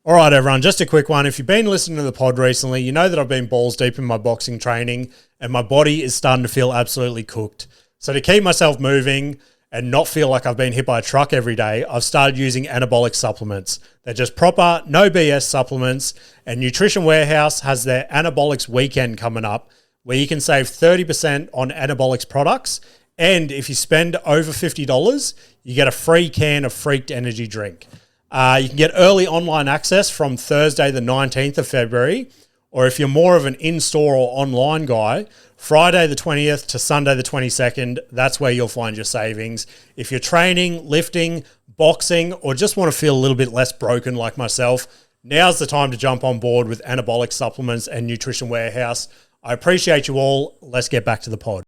All right, everyone, just a quick one. If you've been listening to the pod recently, you know that I've been balls deep in my boxing training and my body is starting to feel absolutely cooked. So to keep myself moving and not feel like I've been hit by a truck every day, I've started using anabolic supplements. They're just proper, no BS supplements, and Nutrition Warehouse has their Anabolics weekend coming up where you can save 30% on anabolics products, and if you spend over $50, you get a free can of Freaked Energy drink. You can get early online access from Thursday the 19th of February, or if you're more of an in-store or online guy, Friday the 20th to Sunday the 22nd, that's where you'll find your savings. If you're training, lifting, boxing, or just want to feel a little bit less broken like myself, now's the time to jump on board with anabolic supplements and Nutrition Warehouse. I appreciate you all. Let's get back to the pod.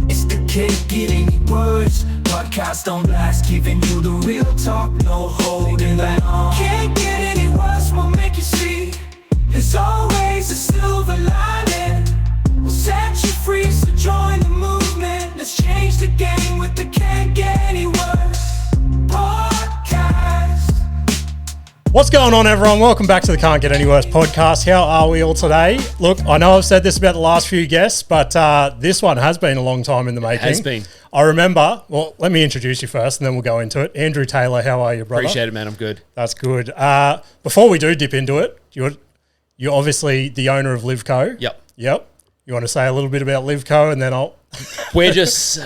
It's the kid getting words. Podcast on blast, giving you the real talk, no holding back. Can't get any worse, we'll make you see. There's always a silver lining. We'll set you free, so join the movement. Let's change the game with the Can't Get Any Worse podcast. What's going on, everyone? Welcome back to the Can't Get Any Worse podcast. How are we all today? Look, I know I've said this about the last few guests, but this one has been a long time in the making. It has been. I remember, well, let me introduce you first and then we'll go into it. Andrew Taylor, how are you, brother? Appreciate it, man. I'm good. That's good. Before we do dip into it, you're obviously the owner of LiveCo. Yep. You want to say a little bit about LiveCo and then I'll... We're just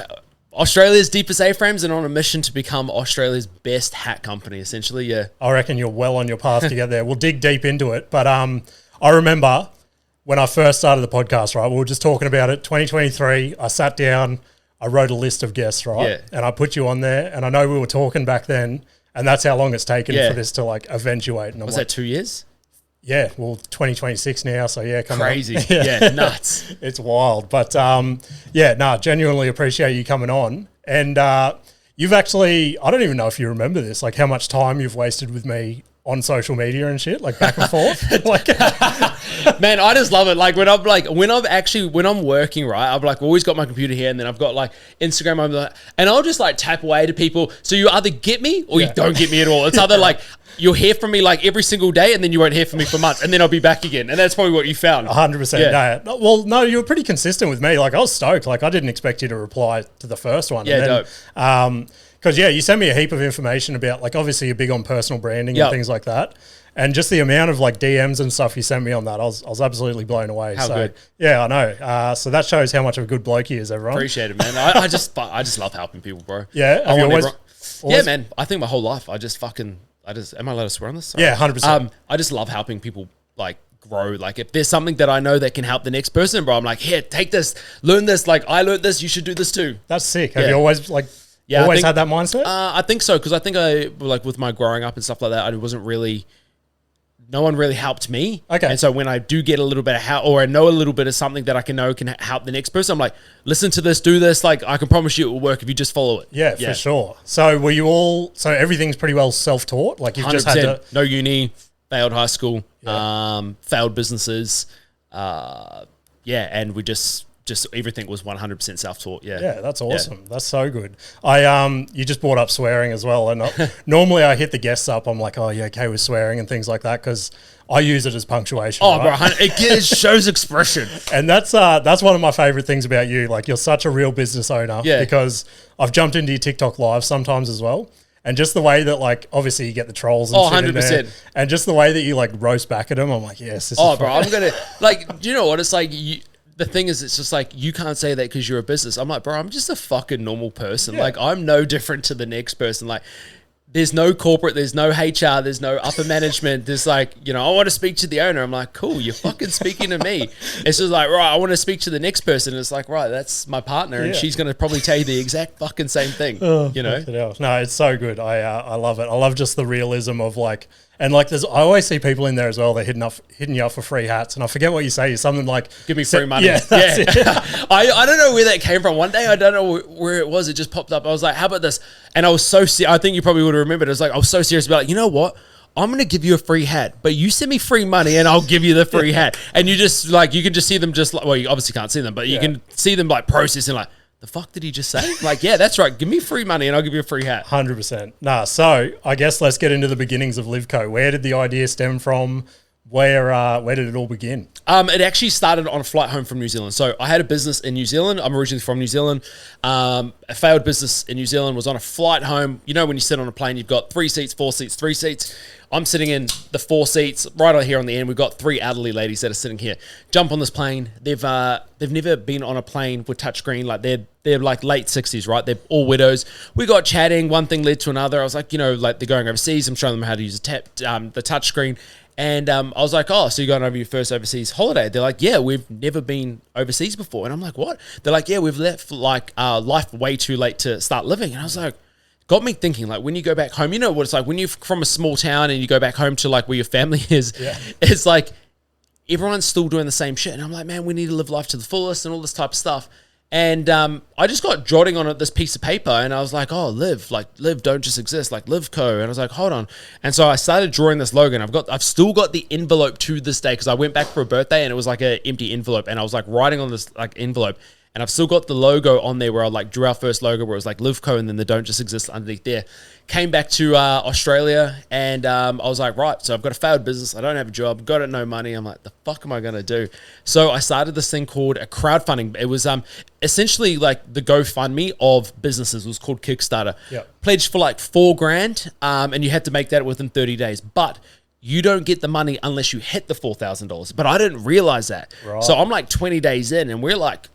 Australia's deepest A-frames and on a mission to become Australia's best hat company, essentially, yeah. I reckon you're well on your path to get there. We'll dig deep into it. But I remember when I first started the podcast, right, we were just talking about it, 2023, I sat down, I wrote a list of guests, right? Yeah. And I put you on there, and I know we were talking back then, and that's how long it's taken for this to, like, eventuate. And Was that 2 years? Yeah, well, 2026 now, so yeah, come on. Crazy. Yeah, nuts. It's wild. But, genuinely appreciate you coming on. And you've actually, I don't even know if you remember this, like how much time you've wasted with me on social media and shit, like back and forth. Man, I just love it. Like when I'm working, right, I've like always got my computer here and then I've got like Instagram, and I'll just like tap away to people. So you either get me or you don't get me at all. It's either like you'll hear from me like every single day and then you won't hear from me for months and then I'll be back again. And that's probably what you found. 100%. Yeah. No. Well, no, you were pretty consistent with me. Like I was stoked. Like I didn't expect you to reply to the first one. Yeah, dope. Because, you sent me a heap of information about, like, obviously you're big on personal branding and things like that. And just the amount of, like, DMs and stuff you sent me on that, I was absolutely blown away. How good. Yeah, I know. So that shows how much of a good bloke he is, everyone. Appreciate it, man. I just love helping people, bro. Yeah? Always, yeah, man. I think my whole life, am I allowed to swear on this? Sorry. Yeah, 100%. I just love helping people, like, grow. Like if there's something that I know that can help the next person, bro, I'm like, here, take this, learn this. Like I learned this, you should do this too. That's sick. Have you always, like... Yeah, always had that mindset? I think so, because I think like with my growing up and stuff like that, no one really helped me. Okay. And so when I do get a little bit of help, or I know a little bit of something that I can help the next person, I'm like, listen to this, do this. Like I can promise you it will work if you just follow it. Yeah, for sure. So were you all, everything's pretty well self-taught? Like you've 100%. Just had to... No uni, failed high school, failed businesses. And we just everything was 100% self-taught. Yeah, that's awesome. Yeah. That's so good. You just brought up swearing as well, and normally I hit the guests up. I'm like, oh, yeah, okay with swearing and things like that because I use it as punctuation. Oh, right? Bro, it shows expression, and that's one of my favorite things about you. Like, you're such a real business owner. Yeah. Because I've jumped into your TikTok live sometimes as well. And just the way that, like, obviously you get the trolls and shit 100%. In there, and just the way that you, like, roast back at them, I'm like, yes, this is bro, I'm going to, like, do you know what? It's like, the thing is, it's just like, you can't say that because you're a business. I'm like, bro, I'm just a fucking normal person. Yeah. Like, I'm no different to the next person. Like, there's no corporate, there's no HR, there's no upper management. There's like, I want to speak to the owner. I'm like, cool, you're fucking speaking to me. It's just like, right, I want to speak to the next person. It's like, right, that's my partner. And she's going to probably tell you the exact fucking same thing, No, it's so good. I love it. I love just the realism of like, and like I always see people in there as well, they're hitting you up for free hats. And I forget what you say. Something like, give me free money. Yeah. I don't know where that came from. One day, I don't know where it was. It just popped up. I was like, how about this? And I was so I think you probably would have remembered. I was so serious about it. You know what? I'm going to give you a free hat, but you send me free money and I'll give you the free hat. And you just like, you can just see them just like, well, you obviously can't see them, but you can see them like processing like, the fuck did he just say? Like, yeah, that's right. Give me free money and I'll give you a free hat. 100%. Nah, so I guess let's get into the beginnings of LiveCo. Where did the idea stem from? Where did it all begin? It actually started on a flight home from New Zealand. So I had a business in New Zealand. I'm originally from New Zealand. A failed business in New Zealand, was on a flight home. You know, when you sit on a plane, you've got 3 seats, 4 seats, 3 seats. I'm sitting in the 4 seats right on here on the end. We've got 3 elderly ladies that are sitting here. Jump on this plane. They've never been on a plane with touchscreen. Like they're like late 60s, right? They're all widows. We got chatting. One thing led to another. I was like, you know, like they're going overseas. I'm showing them how to use the touchscreen. And I was like, oh, so you're going over your first overseas holiday? They're like, yeah, we've never been overseas before. And I'm like, what? They're like, yeah, we've left like life way too late to start living. And I was like, got me thinking, like when you go back home, you know what it's like when you're from a small town and you go back home to like where your family is, it's like everyone's still doing the same shit. And I'm like, man, we need to live life to the fullest and all this type of stuff. And I just got jotting on this piece of paper and I was like, oh, live, don't just exist, like LiveCo. And I was like, hold on. And so I started drawing this logo and I've still got the envelope to this day because I went back for a birthday and it was like an empty envelope and I was like writing on this like envelope. And I've still got the logo on there where I like drew our first logo where it was like LiveCo and then the don't just exist underneath there. Came back to Australia and I was like, right, so I've got a failed business. I don't have a job, got no money. I'm like, the fuck am I going to do? So I started this thing called a crowdfunding. It was essentially like the GoFundMe of businesses. It was called Kickstarter. Yep. Pledged for like $4,000 and you had to make that within 30 days. But you don't get the money unless you hit the $4,000. But I didn't realize that. Right. So I'm like 20 days in and we're like,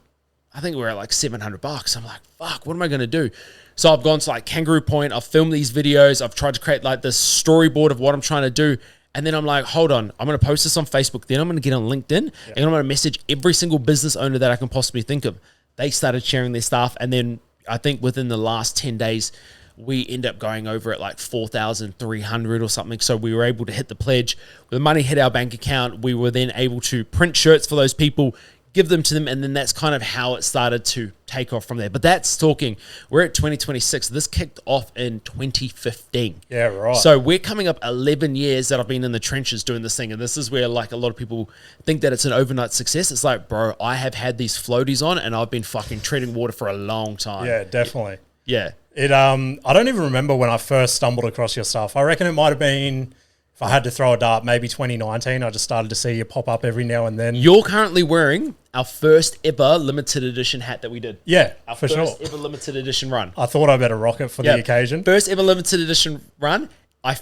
I think we're at like $700. I'm like, fuck, what am I going to do? So I've gone to like Kangaroo Point. I've filmed these videos. I've tried to create like this storyboard of what I'm trying to do. And then I'm like, hold on, I'm going to post this on Facebook. Then I'm going to get on LinkedIn and I'm going to message every single business owner that I can possibly think of. They started sharing their stuff. And then I think within the last 10 days, we end up going over at like 4,300 or something. So we were able to hit the pledge. When the money hit our bank account, we were then able to print shirts for those people, give them to them, and then that's kind of how it started to take off from there. But that's talking, we're at 2026. This kicked off in 2015. Yeah, right. So we're coming up 11 years that I've been in the trenches doing this thing. And this is where like a lot of people think that it's an overnight success. It's like, bro, I have had these floaties on and I've been fucking treading water for a long time. Yeah, definitely. Yeah. I don't even remember when I first stumbled across your stuff. I reckon it might have been, if I had to throw a dart, maybe 2019. I just started to see you pop up every now and then. You're currently wearing our first ever limited edition hat that we did. Yeah, our for sure. First ever limited edition run. I thought I better rock it for the occasion. First ever limited edition run. I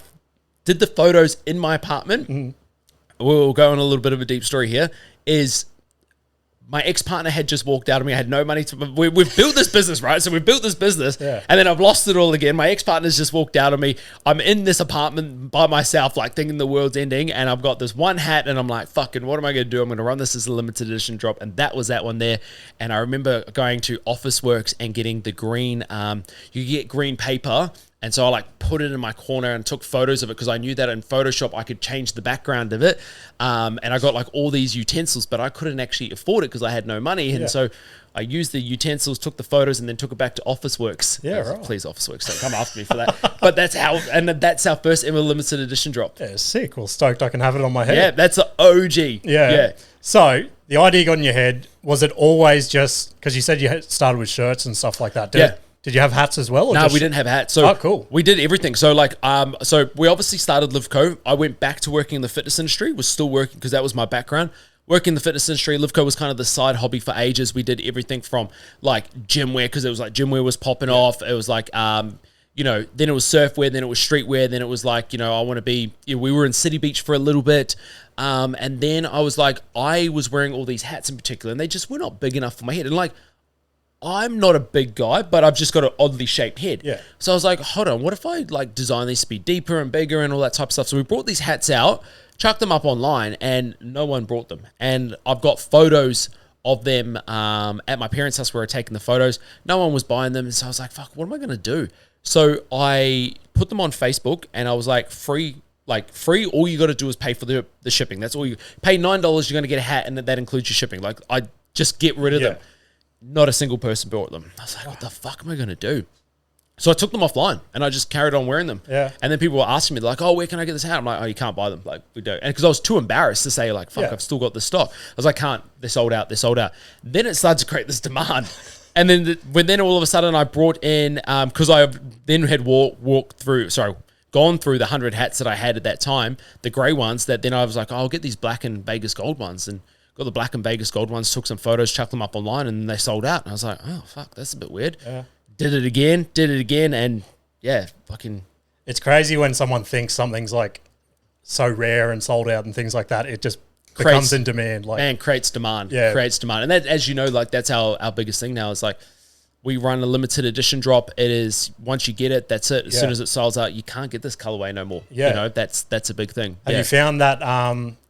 did the photos in my apartment. Mm. We'll go on a little bit of a deep story here. Is my ex-partner had just walked out of me. I had no money to... We've built this business, right? So we've built this business, and then I've lost it all again. My ex-partner's just walked out of me. I'm in this apartment by myself, like thinking the world's ending, and I've got this one hat, and I'm like, fucking, what am I going to do? I'm going to run this as a limited edition drop, and that was that one there. And I remember going to Officeworks and getting the green... you get green paper... And so I like put it in my corner and took photos of it because I knew that in Photoshop I could change the background of it. And I got like all these utensils, but I couldn't actually afford it because I had no money. And so I used the utensils, took the photos, and then took it back to Officeworks. Yeah, right. Please, Officeworks, don't come after me for that. But that's our first ever limited edition drop. Yeah, sick. Well, stoked I can have it on my head. Yeah, that's an OG. Yeah. So the idea got in your head. Was it always just, because you said you had started with shirts and stuff like that. Did you have hats as well? No, we didn't have hats. So cool. We did everything. So like, so we obviously started LiveCo. I went back to working in the fitness industry, was still working because that was my background. Working in the fitness industry, LiveCo was kind of the side hobby for ages. We did everything from like gym wear, because it was like gym wear was popping off. It was like, you know, then it was surf wear, then it was street wear, then it was like, you know, I want to be, you know, we were in City Beach for a little bit. And then I was like, I was wearing all these hats in particular and they just were not big enough for my head. And like, I'm not a big guy, but I've just got an oddly shaped head. Yeah. So I was like, hold on, what if I like design these to be deeper and bigger and all that type of stuff? So we brought these hats out, chucked them up online, and no one brought them. And I've got photos of them at my parents' house where I taken the photos. No one was buying them. And so I was like, fuck, what am I going to do? So I put them on Facebook and I was like, free, all you got to do is pay for the shipping. That's all you pay. $9, you're going to get a hat, and that includes your shipping. Like, I just get rid of them. Not a single person bought them. I was like, what the fuck am I going to do? So I took them offline and I just carried on wearing them. Yeah. And then people were asking me, like, oh, where can I get this hat? I'm like, oh, you can't buy them. Like, we don't. And because I was too embarrassed to say, like, fuck, I've still got the stock. I was like, can't. They're sold out. They're sold out. Then it started to create this demand. And then then all of a sudden I brought in, because I then had gone through the 100 hats that I had at that time, the grey ones, that then I was like, oh, I'll get these black and Vegas gold ones. And got the black and Vegas gold ones, took some photos, chucked them up online, and they sold out. And I was like, oh, fuck, that's a bit weird. Yeah. Did it again, and yeah, fucking... It's crazy when someone thinks something's like so rare and sold out and things like that. It just becomes in demand. Like, creates demand. Yeah. Creates demand. And that, as you know, like that's our biggest thing now is like we run a limited edition drop. It is once you get it, that's it. As soon as it sells out, you can't get this colorway no more. Yeah. You know, that's a big thing. Have you found that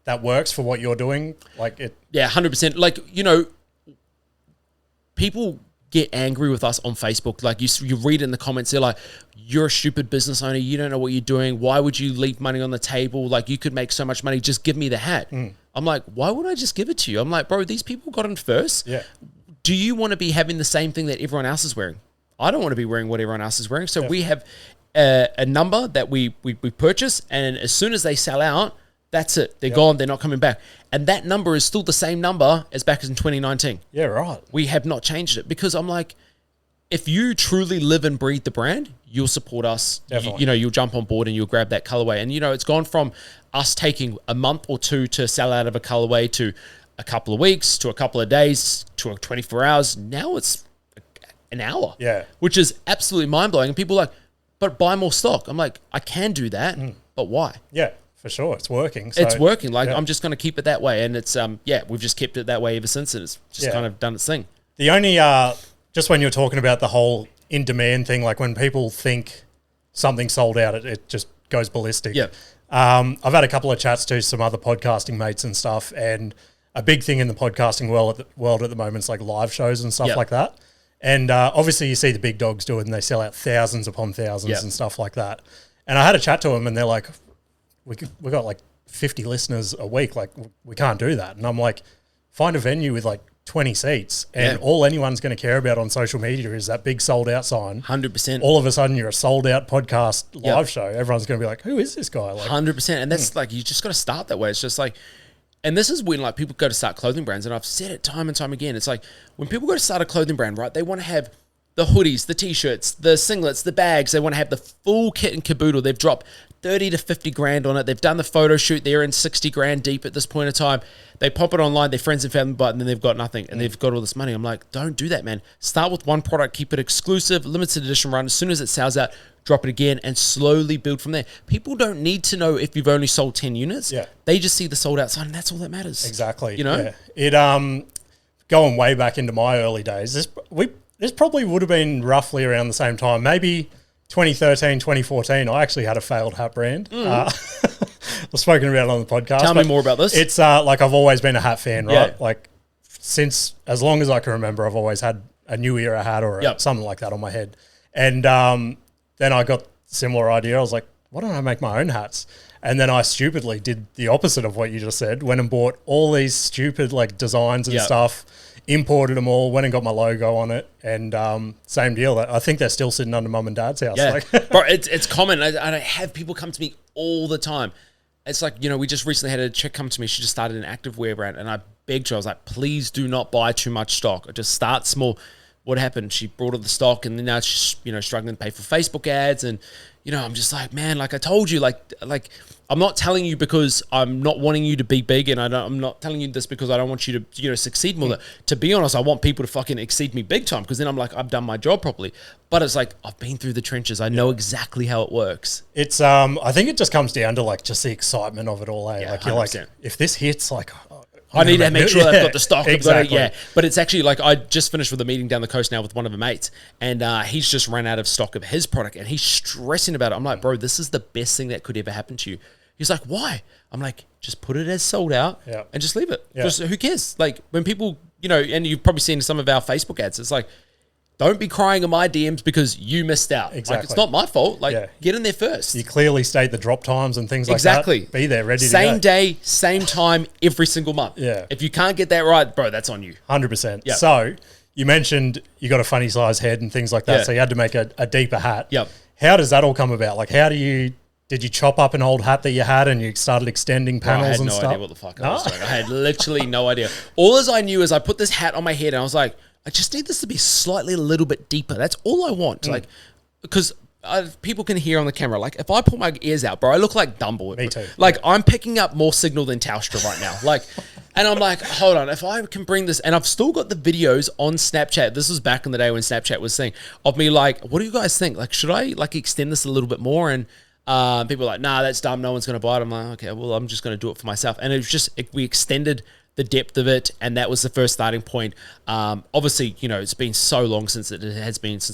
that works for what you're doing? Like it? Yeah, 100%. Like, you know, people get angry with us on Facebook. Like you read in the comments, they're like, you're a stupid business owner. You don't know what you're doing. Why would you leave money on the table? Like you could make so much money. Just give me the hat. I'm like, why would I just give it to you? I'm like, bro, these people got in first. Yeah. Do you want to be having the same thing that everyone else is wearing? I don't want to be wearing what everyone else is wearing. So we have a number that we purchase, and as soon as they sell out, that's it. They're gone. They're not coming back. And that number is still the same number as back in 2019. Yeah, right. We have not changed it because I'm like, if you truly live and breathe the brand, you'll support us. Definitely. You know, you'll jump on board and you'll grab that colorway. And, you know, it's gone from us taking a month or two to sell out of a colorway to a couple of weeks to a couple of days to 24 hours. Now it's an hour. Yeah. Which is absolutely mind-blowing. And people are like, but buy more stock. I'm like, I can do that, but why? Yeah. For sure, it's working. So, it's working. Like I'm just going to keep it that way, and it's we've just kept it that way ever since, and it's just kind of done its thing. The only just when you're talking about the whole in demand thing, like when people think something sold out, it just goes ballistic. Yeah. I've had a couple of chats to some other podcasting mates and stuff, and a big thing in the podcasting world at the moment is like live shows and stuff like that. And obviously, you see the big dogs do it, and they sell out thousands upon thousands and stuff like that. And I had a chat to them, and they're like, we got like 50 listeners a week. Like we can't do that. And I'm like, find a venue with like 20 seats and all anyone's going to care about on social media is that big sold out sign. 100%. All of a sudden you're a sold out podcast live show. Everyone's going to be like, who is this guy? Like 100%. And that's like, you just got to start that way. It's just like, and this is when like people go to start clothing brands. And I've said it time and time again. It's like when people go to start a clothing brand, right? They want to have the hoodies, the t-shirts, the singlets, the bags. They want to have the full kit and caboodle. They've dropped 30 to 50 grand on it. They've done the photo shoot. They're in 60 grand deep at this point in time. They pop it online, their friends and family buy it, and then they've got nothing. And they've got all this money. I'm like, don't do that, man. Start with one product, keep it exclusive, limited edition run. As soon as it sells out, drop it again and slowly build from there. People don't need to know if you've only sold 10 units. Yeah. They just see the sold out sign, and that's all that matters. Exactly. You know? Yeah. It going way back into my early days, this probably would have been roughly around the same time, maybe 2013, 2014. I actually had a failed hat brand. I've spoken about it on the podcast. Tell me more about this. It's like I've always been a hat fan, right? Yeah. Like since as long as I can remember, I've always had a New Era hat or something like that on my head. And then I got a similar idea. I was like, why don't I make my own hats? And then I stupidly did the opposite of what you just said. Went and bought all these stupid like designs and stuff, imported them all, went and got my logo on it, and same deal. I think they're still sitting under mum and dad's house. Yeah, Like, bro, it's common. I have people come to me all the time. It's like, you know, we just recently had a chick come to me. She just started an activewear brand, and I begged her. I was like, please do not buy too much stock. Just start small. What happened? She brought her the stock, and then now she's, you know, struggling to pay for Facebook ads. And, you know, I'm just like, man, like I told you, like I'm not telling you because I'm not wanting you to be big, and I'm not telling you this because I don't want you to, you know, succeed more. To be honest, I want people to fucking exceed me big time, because then I'm like, I've done my job properly. But it's like, I've been through the trenches. I know exactly how it works. it's I think it just comes down to like just the excitement of it all. Yeah, like you're like, 100%. if this hits, like I need to make sure I've got the stock. Exactly. But it's actually like, I just finished with a meeting down the coast now with one of my mates, and he's just ran out of stock of his product, and he's stressing about it. I'm like, bro, this is the best thing that could ever happen to you. He's like, why? I'm like, just put it as sold out and just leave it. Just, who cares? Like when people, you know, and you've probably seen some of our Facebook ads, it's like, don't be crying in my DMs because you missed out. Exactly. Like, it's not my fault. Like, get in there first. You clearly state the drop times and things like that. Be there, ready to go. Same day, same time, every single month. Yeah. If you can't get that right, bro, that's on you. 100%. Yep. So you mentioned you got a funny size head and things like that. Yeah. So you had to make a deeper hat. Yep. How does that all come about? Like, did you chop up an old hat that you had and you started extending panels and stuff? I had no idea what the fuck I was doing. I had literally no idea. All as I knew is I put this hat on my head and I was like, I just need this to be slightly a little bit deeper. That's all I want. Like, because people can hear on the camera, like if I pull my ears out, bro, I look like Dumble. Me too. Like I'm picking up more signal than Telstra right now. Like, and I'm like, hold on, if I can bring this, and I've still got the videos on Snapchat. This was back in the day when Snapchat was saying of me like, what do you guys think? Like, should I like extend this a little bit more? And people are like, nah, that's dumb. No one's going to buy it. I'm like, okay, well, I'm just going to do it for myself. And it was just, we extended the depth of it, and that was the first starting point. Obviously, you know, it's been so long since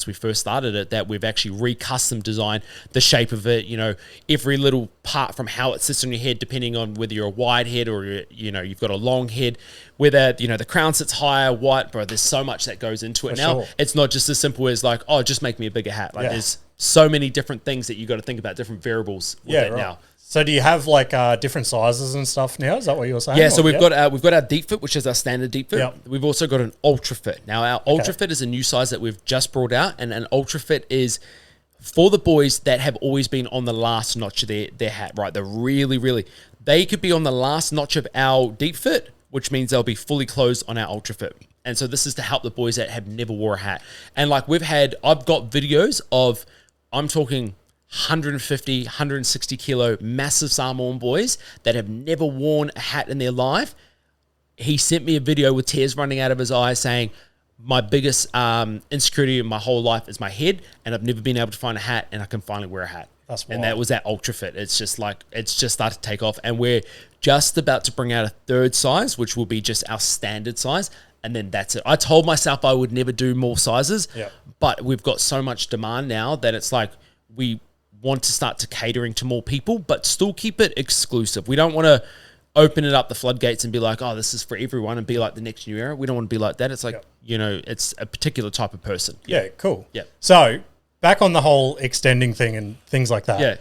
we first started it that we've actually re-custom designed the shape of it, you know, every little part from how it sits on your head, depending on whether you're a wide head or, you know, you've got a long head, whether, you know, the crown sits higher, white, bro, there's so much that goes into it now. Sure. It's not just as simple as like, oh, just make me a bigger hat. Like there's so many different things that you got to think about, different variables with it now. So do you have like different sizes and stuff now? Is that what you were saying? Yeah, so we've got our deep fit, which is our standard deep fit. Yep. We've also got an ultra fit. Now our ultra fit is a new size that we've just brought out, and an ultra fit is for the boys that have always been on the last notch of their hat, right? They're really, they could be on the last notch of our deep fit, which means they'll be fully closed on our ultra fit. And so this is to help the boys that have never wore a hat. And like I've got videos of, I'm talking 150, 160 kilo massive Samoan boys that have never worn a hat in their life. He sent me a video with tears running out of his eyes saying, my biggest insecurity in my whole life is my head, and I've never been able to find a hat, and I can finally wear a hat. That's wild. And that was that ultra fit. It's just like, it's just started to take off, and we're just about to bring out a third size, which will be just our standard size. And then that's it. I told myself I would never do more sizes, but we've got so much demand now that it's like, we want to start to catering to more people, but still keep it exclusive. We don't want to open it up the floodgates and be like, oh, this is for everyone, and be like the next new era. We don't want to be like that. It's like, you know, it's a particular type of person. Yeah, cool. Yeah. So back on the whole extending thing and things like that. Yeah.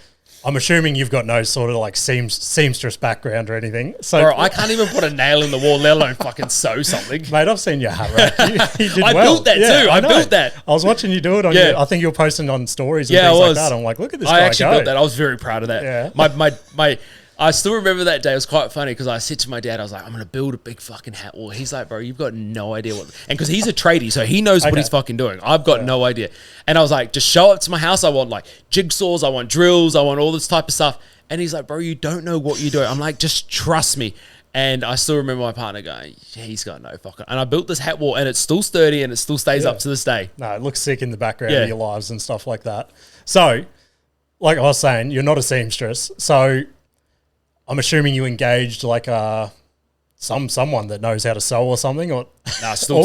I'm assuming you've got no sort of like seamstress background or anything. So bro, I can't even put a nail in the wall, let alone fucking sew something. Mate, I've seen your hat rack. You did I built that too. I built that. I was watching you do it on I think you were posting on stories and things like that. I'm like, look at this guy I actually built that. I was very proud of that. Yeah. I still remember that day. It was quite funny because I said to my dad, I was like, I'm going to build a big fucking hat wall. He's like, bro, you've got no idea what... And because he's a tradie, so he knows what he's fucking doing. I've got no idea. And I was like, just show up to my house. I want like jigsaws. I want drills. I want all this type of stuff. And he's like, bro, you don't know what you're doing. I'm like, just trust me. And I still remember my partner going, he's got no fucking... And I built this hat wall, and it's still sturdy, and it still stays up to this day. No, it looks sick in the background of your lives and stuff like that. So, like I was saying, you're not a seamstress. So... I'm assuming you engaged like someone that knows how to sew or something, or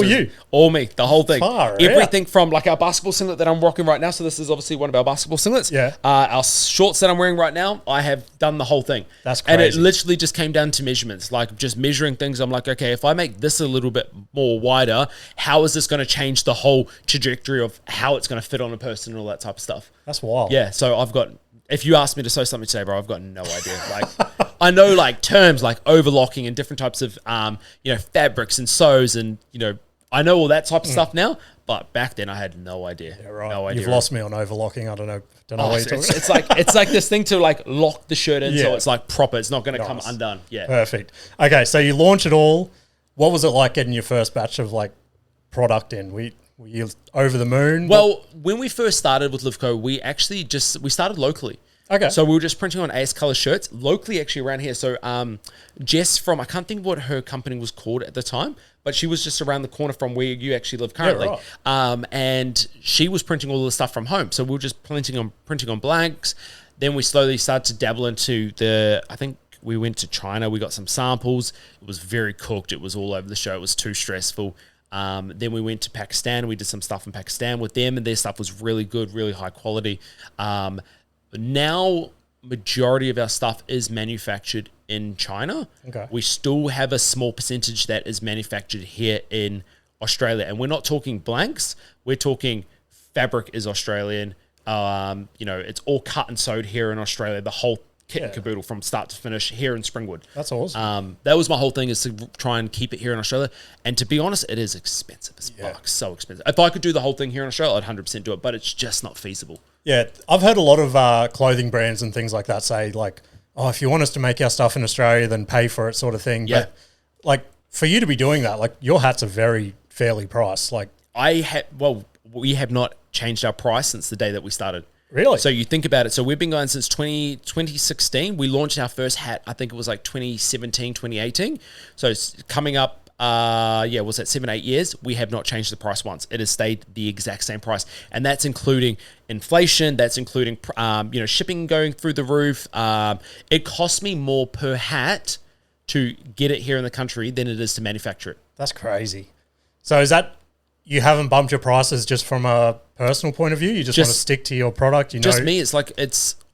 you, or me, the whole thing, everything from like our basketball singlet that I'm rocking right now. So this is obviously one of our basketball singlets. Yeah. Our shorts that I'm wearing right now, I have done the whole thing. That's crazy. And it literally just came down to measurements, like just measuring things. I'm like, okay, if I make this a little bit more wider, how is this going to change the whole trajectory of how it's going to fit on a person and all that type of stuff? That's wild. Yeah. So I've got. If you ask me to sew something today, bro, I've got no idea. Like, I know like terms like overlocking and different types of, fabrics and sews, and I know all that type of stuff now. But back then, I had no idea. Yeah, right. No idea. You've lost me on overlocking. I don't know what you're talking. It's like this thing to like lock the shirt in, so it's like proper. It's not going to come undone. Yeah, perfect. Okay, so you launch it all. What was it like getting your first batch of like product in? Were you over the moon? Well, when we first started with LiveCo, we actually we started locally. Okay. So we were just printing on AS Color shirts locally, actually around here. So Jess from, I can't think of what her company was called at the time, but she was just around the corner from where you actually live currently. Yeah, right. And she was printing all the stuff from home. So we were just printing on blanks. Then we slowly started to dabble into I think we went to China. We got some samples. It was very cooked. It was all over the show. It was too stressful. Then we went to Pakistan. We did some stuff in Pakistan with them, and their stuff was really good, really high quality. Now, majority of our stuff is manufactured in China. Okay. We still have a small percentage that is manufactured here in Australia, and we're not talking blanks. We're talking fabric is Australian. It's all cut and sewed here in Australia. The whole kit and caboodle from start to finish here in Springwood. That's awesome. That was my whole thing, is to try and keep it here in Australia. And to be honest, it is expensive as fuck. So expensive. If I could do the whole thing here in Australia, I'd 100% do it, but it's just not feasible. Yeah, I've heard a lot of clothing brands and things like that say like, oh, if you want us to make our stuff in Australia, then pay for it, sort of thing. Yeah. But like for you to be doing that, like your hats are fairly priced. Like we have not changed our price since the day that we started. Really? So you think about it. So we've been going since 2016. We launched our first hat, I think it was like 2017, 2018. So it's coming up, was that 7-8 years? We have not changed the price once. It has stayed the exact same price. And that's including inflation. That's including, shipping going through the roof. It costs me more per hat to get it here in the country than it is to manufacture it. That's crazy. So is that, you haven't bumped your prices just from a personal point of view? You just want to stick to your product? Just me.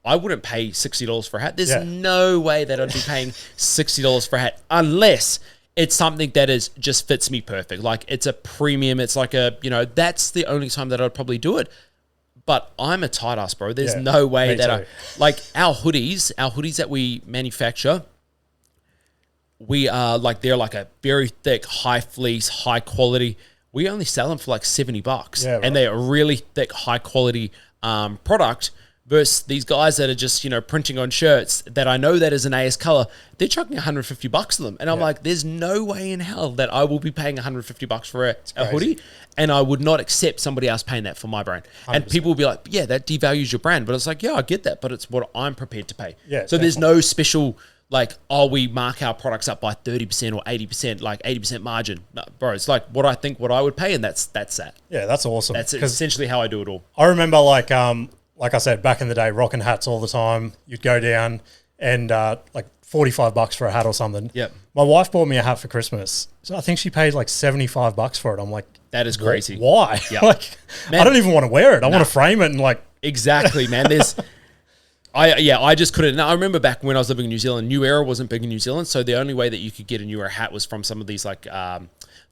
I wouldn't pay $60 for a hat. There's no way that I'd be paying $60 for a hat unless it's something that just fits me perfect. Like it's a premium. It's like that's the only time that I'd probably do it. But I'm a tight ass, bro. There's no way that our hoodies that we manufacture, we are they're like a very thick, high fleece, high quality. We only sell them for like $70, and they're a really thick, high quality product. Versus these guys that are just printing on shirts that I know that is an AS color, they're chucking $150 to them, and I'm like, there's no way in hell that I will be paying $150 for a hoodie, and I would not accept somebody else paying that for my brand. 100%. And people will be like, yeah, that devalues your brand, but it's like, yeah, I get that, but it's what I'm prepared to pay. Yeah, so there's no special. Like, we mark our products up by 30% or 80%, like 80% margin. No, bro, it's like what I would pay, and that's that. Yeah, that's awesome. That's essentially how I do it all. I remember, like I said, back in the day, rocking hats all the time. You'd go down and like $45 for a hat or something. Yep. My wife bought me a hat for Christmas. So I think she paid like $75 for it. I'm like, that is crazy. Why? Yep. Man, I don't even want to wear it. I want to frame it and like. Exactly, man. I just couldn't. Now, I remember back when I was living in New Zealand, New Era wasn't big in New Zealand, so the only way that you could get a New Era hat was from some of these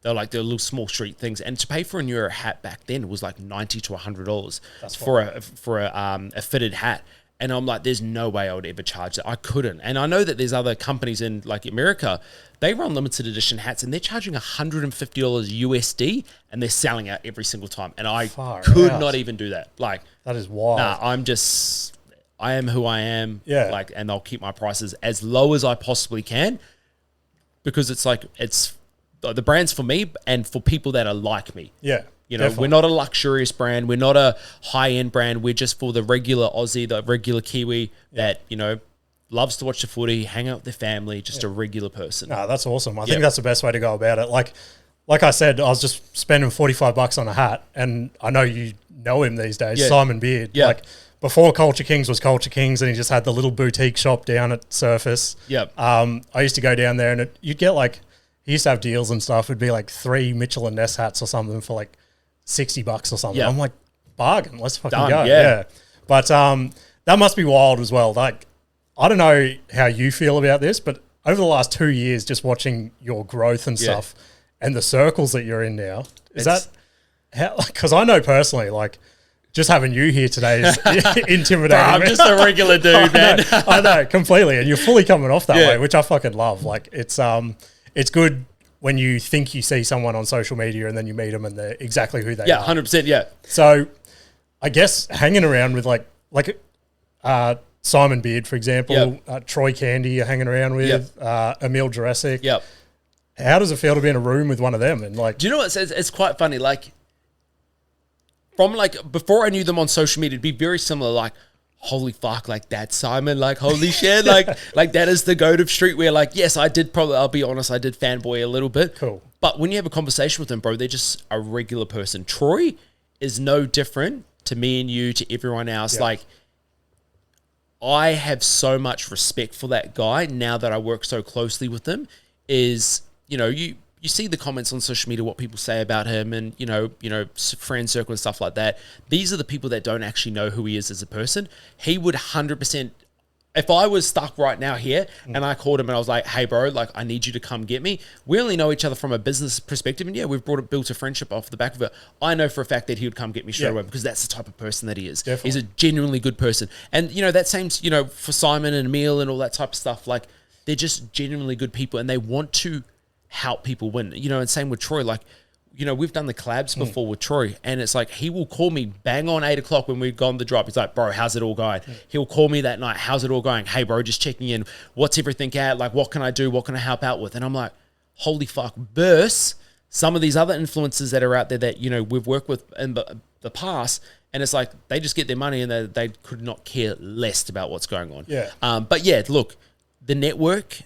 they're like the little small street things, and to pay for a New Era hat back then was like $90 to $100 for a fitted hat. And I'm like, there's no way I would ever charge that. I couldn't. And I know that there's other companies in like America, they run limited edition hats and they're charging $150 USD and they're selling out every single time. And I could not even do that. Like, that is wild. I am who I am. Yeah. Like, and I'll keep my prices as low as I possibly can because it's the brand's for me and for people that are like me. Yeah. Definitely. We're not a luxurious brand. We're not a high-end brand. We're just for the regular Aussie, the regular Kiwi that, loves to watch the footy, hang out with their family, just a regular person. No, that's awesome. I think that's the best way to go about it. Like I said, I was just spending $45 on a hat, and I know you know him these days, Simon Beard. Yeah. Like, before Culture Kings was Culture Kings, and he just had the little boutique shop down at Surface. Yep. I used to go down there, and you'd get like, he used to have deals and stuff. It'd be like 3 Mitchell and Ness hats or something for like $60 or something. I'm like, bargain. Let's fucking go. Yeah. But that must be wild as well. Like, I don't know how you feel about this, but over the last 2 years, just watching your growth and stuff, and the circles that you're in now, because I know personally, like, just having you here today is intimidating. Bro, I'm just a regular dude, man. I know, completely. And you're fully coming off that way, which I fucking love. Like, it's good when you think you see someone on social media and then you meet them and they're exactly who they are. Yeah, 100%, yeah. So I guess hanging around with like Simon Beard, for example, Troy Candy you're hanging around with, Emil Juresic. Yep. How does it feel to be in a room with one of them? And like, do you know what? It's quite funny. Like, from like before I knew them on social media, it'd be very similar. Like, holy fuck, like that's Simon. Like, holy shit, like that is the goat of streetwear. Like, yes, I'll be honest, I did fanboy a little bit. Cool. But when you have a conversation with them, bro, they're just a regular person. Troy is no different to me and you, to everyone else. Yeah. Like, I have so much respect for that guy now that I work so closely with him. Is, you see the comments on social media, what people say about him and, friend circle and stuff like that. These are the people that don't actually know who he is as a person. He would 100%, if I was stuck right now here and I called him and I was like, hey, bro, like, I need you to come get me. We only know each other from a business perspective. And we've built a friendship off the back of it. I know for a fact that he would come get me straight away because that's the type of person that he is. Definitely. He's a genuinely good person. And, that same, for Simon and Emil and all that type of stuff, like, they're just genuinely good people and they want to help people win, and same with Troy. Like, we've done the collabs before with Troy, and it's like he will call me bang on 8 o'clock when we've gone the drop. He's like, bro, how's it all going? He'll call me that night. How's it all going? Hey, bro, just checking in. What's everything at? Like, what can I do? What can I help out with? And I'm like, holy fuck, verse some of these other influencers that are out there that, you know, we've worked with in the past, and it's like they just get their money and they could not care less about what's going on. Yeah. But yeah, look, the network,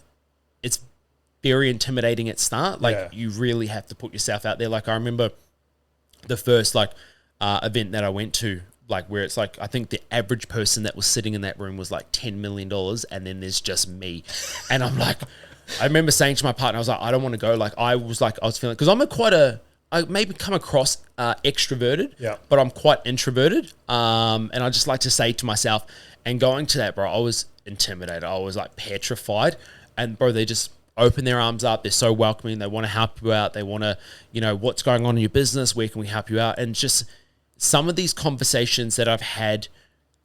it's very intimidating at start. Like you really have to put yourself out there. Like I remember the first event that I went to, like where it's like, I think the average person that was sitting in that room was like $10 million. And then there's just me. And I'm like, I remember saying to my partner, I was like, I don't want to go. Like I was feeling, because I maybe come across extroverted, but I'm quite introverted. And I just like to say to myself, and going to that, bro, I was intimidated. I was like petrified. And bro, they just open their arms up. They're so welcoming. They want to help you out. They want to, you know, what's going on in your business? Where can we help you out? And just some of these conversations that I've had,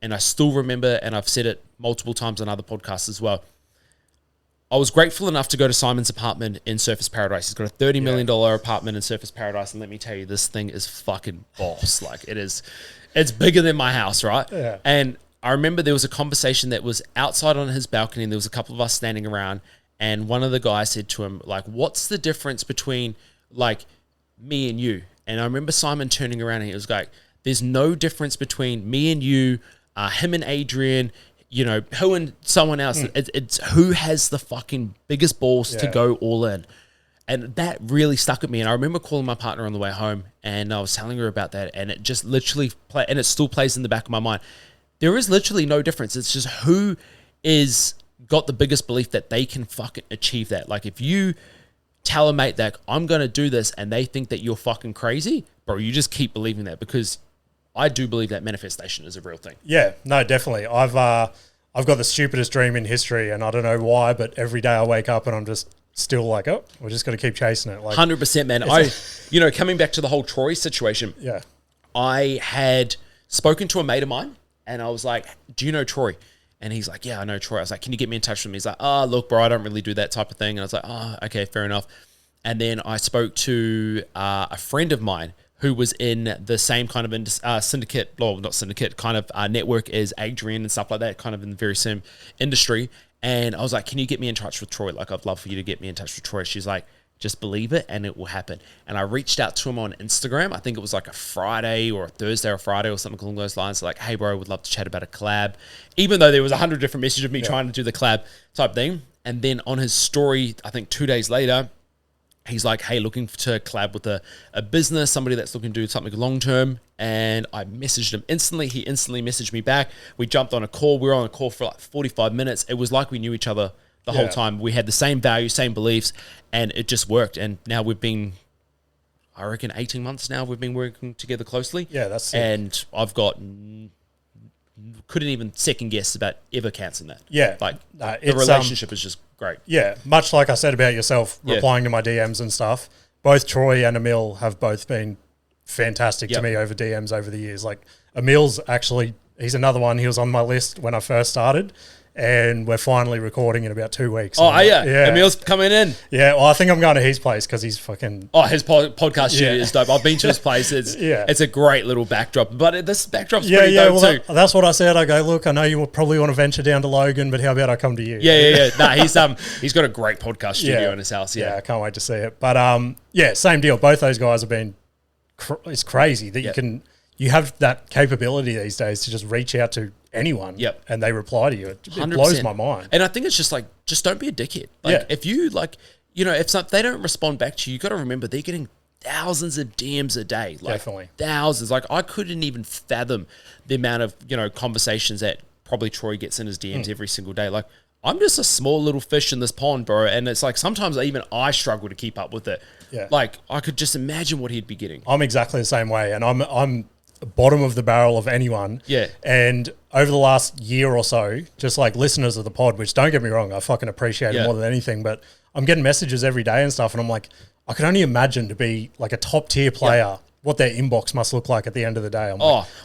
and I still remember, and I've said it multiple times on other podcasts as well. I was grateful enough to go to Simon's apartment in Surfers Paradise. He's got a $30 million apartment in Surfers Paradise. And let me tell you, this thing is fucking boss. Like it's bigger than my house, right? Yeah. And I remember there was a conversation that was outside on his balcony, and there was a couple of us standing around, and one of the guys said to him, like, what's the difference between like me and you? And I remember Simon turning around and he was like, there's no difference between me and you, him and Adrian, you know, who and someone else. It's who has the fucking biggest balls to go all in. And that really stuck at me. And I remember calling my partner on the way home, and I was telling her about that, and it just literally and it still plays in the back of my mind. There is literally no difference. It's just who is got the biggest belief that they can fucking achieve that. Like if you tell a mate that I'm going to do this and they think that you're fucking crazy, bro, you just keep believing that, because I do believe that manifestation is a real thing. Yeah, no, definitely. I've got the stupidest dream in history, and I don't know why, but every day I wake up and I'm just still like, oh, we're just going to keep chasing it. Like 100%, man. You know, coming back to the whole Troy situation. Yeah. I had spoken to a mate of mine, and I was like, do you know Troy? And he's like, yeah, I know Troy. I was like, can you get me in touch with him? He's like, look, bro, I don't really do that type of thing. And I was like, okay, fair enough. And then I spoke to a friend of mine who was in the same kind of syndicate, well, not syndicate, kind of network as Adrian and stuff like that, kind of in the very same industry. And I was like, can you get me in touch with Troy? Like, I'd love for you to get me in touch with Troy. She's like, just believe it and it will happen. And I reached out to him on Instagram. I think it was like a Friday or a Thursday or Friday or something along those lines. Like, hey, bro, would love to chat about a collab. Even though there was 100 different messages of me trying to do the collab type thing. And then on his story, I think 2 days later, he's like, hey, looking to collab with a business, somebody that's looking to do something long-term. And I messaged him instantly. He instantly messaged me back. We jumped on a call. We were on a call for like 45 minutes. It was like we knew each other the whole time. We had the same values, same beliefs, and it just worked. And now we've been, I reckon, 18 months now we've been working together closely. Yeah, that's sick. And I've got, couldn't even second guess about ever cancelling that. Yeah. Like, the relationship is just great. Yeah, much like I said about yourself, replying to my DMs and stuff, both Troy and Emil have both been fantastic to me over DMs over the years. Like, Emil's actually, he's another one. He was on my list when I first started, and we're finally recording in about 2 weeks. Oh, yeah. Emil's coming in. Yeah, well, I think I'm going to his place because he's fucking... Oh, his podcast studio is dope. I've been to his place. It's it's a great little backdrop. But this backdrop's pretty dope too. That's what I said. I go, look, I know you will probably want to venture down to Logan, but how about I come to you? Yeah. Nah, he's got a great podcast studio in his house. Yeah, I can't wait to see it. But same deal. Both those guys have been... it's crazy that you have that capability these days to just reach out to anyone and they reply to you. It blows my mind. And I think it's just like, just don't be a dickhead. Like if you like, you know, if they don't respond back to you, you got to remember they're getting thousands of DMs a day. Like, definitely. Thousands. Like, I couldn't even fathom the amount of, you know, conversations that probably Troy gets in his DMs every single day. Like, I'm just a small little fish in this pond, bro. And it's like, sometimes even I struggle to keep up with it. Yeah. Like, I could just imagine what he'd be getting. I'm exactly the same way. And I'm bottom of the barrel of anyone. Yeah. And over the last year or so, just like listeners of the pod, which don't get me wrong, I fucking appreciate it more than anything, but I'm getting messages every day and stuff. And I'm like, I can only imagine to be like a top tier player, what their inbox must look like at the end of the day.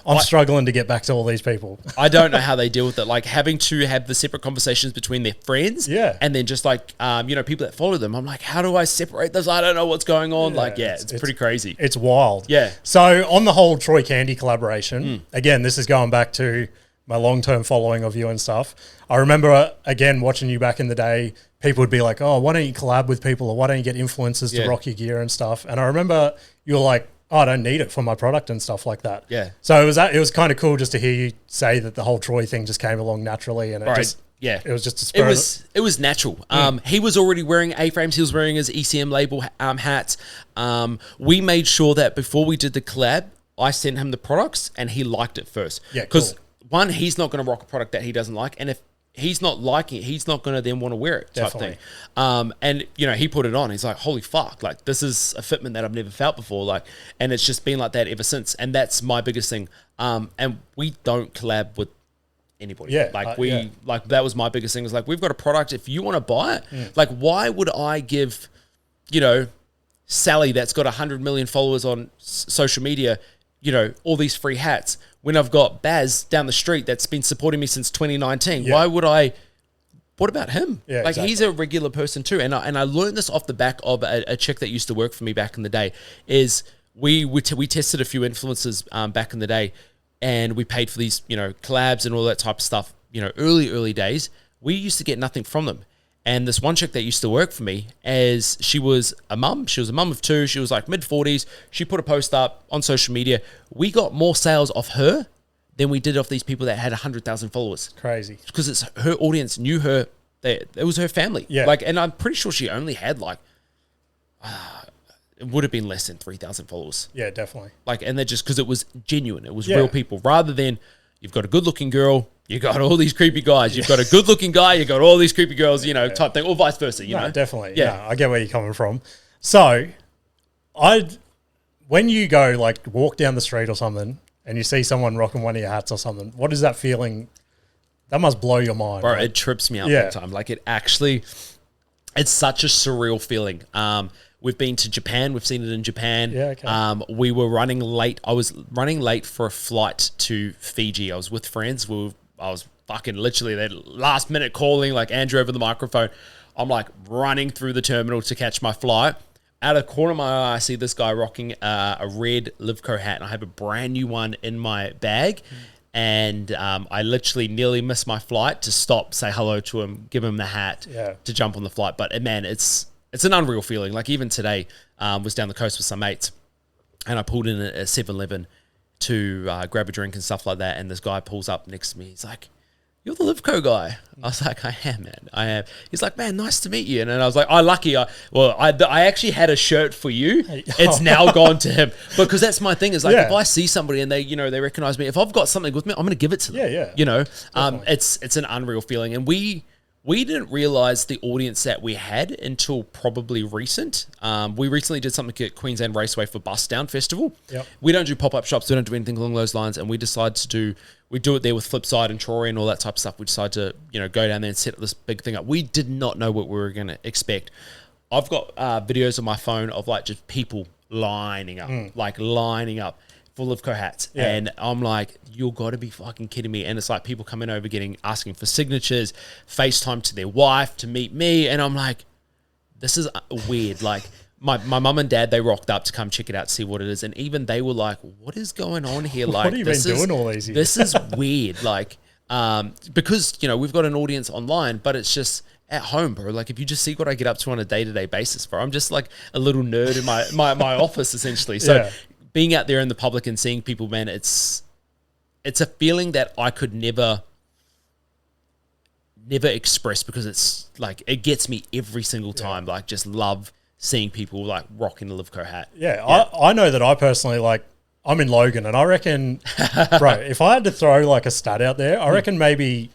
I'm struggling to get back to all these people. I don't know how they deal with it. Like, having to have the separate conversations between their friends and then just like, you know, people that follow them. I'm like, how do I separate those? I don't know what's going on. It's pretty crazy. It's wild. Yeah. So on the whole Troy Candy collaboration, again, this is going back to my long-term following of you and stuff. I remember, again, watching you back in the day, people would be like, oh, why don't you collab with people, or why don't you get influencers to rock your gear and stuff? And I remember you were like, oh, I don't need it for my product and stuff like that. Yeah. So it was kind of cool just to hear you say that the whole Troy thing just came along naturally, and it was just a spur. It was natural. He was already wearing A-frames. He was wearing his ECM label hats. We made sure that before we did the collab, I sent him the products and he liked it first. Yeah, because cool. One, he's not going to rock a product that he doesn't like, and if he's not liking it, he's not going to then want to wear it type Definitely. thing. And, you know, he put it on. He's like, holy fuck, like, this is a fitment that I've never felt before. Like, and it's just been like that ever since. And that's my biggest thing. And we don't collab with anybody. Yeah. Like, that was my biggest thing. Was like, we've got a product. If you want to buy it, like, why would I give, you know, Sally that's got 100 million followers on social media, you know, all these free hats when I've got Baz down the street that's been supporting me since 2019? Why would I? What about him? Yeah, like, exactly. he's a regular person too. And I learned this off the back of a chick that used to work for me back in the day. Is we tested a few influencers back in the day, and we paid for these, you know, collabs and all that type of stuff. You know, early days, we used to get nothing from them. And this one chick that used to work for me, as she was a mum of two, she was like mid-40s. She put a post up on social media. We got more sales off her than we did off these people that had 100,000 followers. Crazy. Because it's her audience knew her. It was her family. Yeah. Like, and I'm pretty sure she only had like, it would have been less than 3,000 followers. Yeah, definitely. Like, and they're just because it was genuine. It was real people, rather than you've got a good-looking girl, you got all these creepy guys. You've got a good-looking guy, you got all these creepy girls, you know, type thing, or vice versa. You know, definitely. Yeah. No, I get where you're coming from. So, when you go like walk down the street or something, and you see someone rocking one of your hats or something, what is that feeling? That must blow your mind, bro. right? It trips me out all the time. Like, it's such a surreal feeling. We've been to Japan. We've seen it in Japan. Yeah, okay. We were running late. I was running late for a flight to Fiji. I was with friends. I was fucking literally that last minute calling, like Andrew over the microphone. I'm like running through the terminal to catch my flight. Out of the corner of my eye, I see this guy rocking a red LiveCo hat, and I have a brand new one in my bag. And I literally nearly missed my flight to stop, say hello to him, give him the hat to jump on the flight. But man, it's an unreal feeling. Like, even today, was down the coast with some mates, and I pulled in at a 7-Eleven to grab a drink and stuff like that. And this guy pulls up next to me. He's like, "You're the LiveCo guy." I was like, "I am, man. I am." He's like, "Man, nice to meet you." And then I was like, lucky. I actually had a shirt for you. It's now gone to him, because that's my thing. Is like, if I see somebody and they recognize me, if I've got something with me, I'm going to give it to them. Yeah. You know, it's an unreal feeling. And we didn't realize the audience that we had until probably recent. We recently did something at Queensland Raceway for Bus Down Festival. Yep. We don't do pop-up shops. We don't do anything along those lines. And we decided we do it there with Flipside and Troy and all that type of stuff. We decided to, you know, go down there and set this big thing up. We did not know what we were going to expect. I've got videos on my phone of like just people lining up for LiveCo hats. Yeah. And I'm like, you've got to be fucking kidding me. And it's like people coming over asking for signatures, FaceTime to their wife to meet me. And I'm like, this is weird. Like, my mum and dad, they rocked up to come check it out, to see what it is. And even they were like, what is going on here? Like, what have you been doing all these years? This is weird. Like, because, you know, we've got an audience online, but it's just at home, bro. Like, if you just see what I get up to on a day-to-day basis, bro, I'm just like a little nerd in my office, essentially. So being out there in the public and seeing people, man, it's a feeling that I could never express, because it's like, it gets me every single time. Like, just love seeing people like rocking the LiveCo hat. I know that I personally, like, I'm in Logan, and I reckon, bro, if I had to throw like a stat out there, I reckon maybe,